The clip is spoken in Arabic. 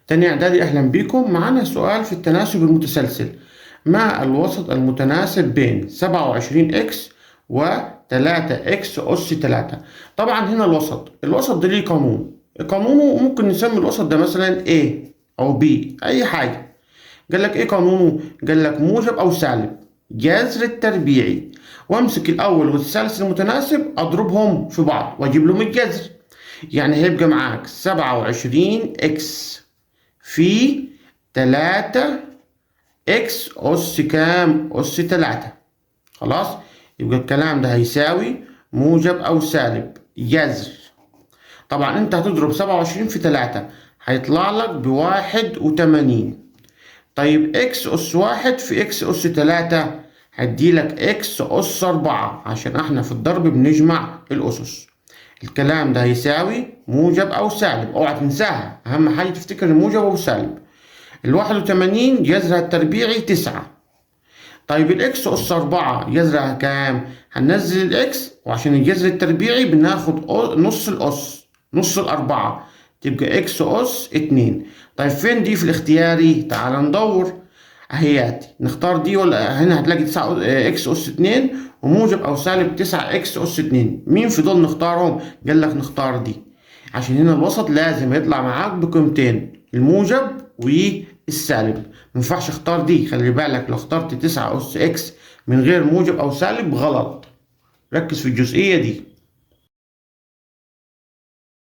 تاني إعدادي، أهلا بيكم. معانا سؤال في التناسب المتسلسل. ما الوسط المتناسب بين 27 إكس و 3 إكس أس 3؟ طبعا هنا الوسط ده ليه قانونه ممكن نسمي الوسط ده مثلا A أو B، أي حاجة. قال لك إيه قانونه؟ قال لك موجب أو سالب جذر التربيعي، وامسك الأول والثالث المتناسب أضربهم في بعض وأجيب لهم الجذر. يعني هيبقى معاك 27 إكس في 3 إكس أس كام؟ أس 3. خلاص، يبقى الكلام ده هيساوي موجب أو سالب جذر. طبعا أنت هتضرب 27 في 3 هيطلع لك ب81. طيب إكس أس 1 في إكس أس 3 هديلك إكس أس 4، عشان إحنا في الضرب بنجمع الأسس. الكلام ده هيساوي موجب أو سالب، أوعى تنساها، أهم حاجة تفتكر الموجب أو سالب. 81 جذرها التربيعي 9. طيب الإكس أس 4 جذرها كام؟ هننزل الإكس، وعشان الجذر التربيعي بناخد نص الأس، نص الأربعة، تبقى إكس أس 2. طيب فين دي في الاختياري؟ تعال ندور. أهياتي، نختار دي ولا هنا؟ هتلاقي 9 إكس أس 2 وموجب أو سالب 9 إكس أس 2. مين في دول نختارهم؟ قال لك نختار دي، عشان هنا الوسط لازم يطلع معاك بقيمتين، الموجب والسالب. مينفعش اختار دي، خلي بالك لو اخترت 9 أس إكس من غير موجب أو سالب غلط. ركز في الجزئية دي.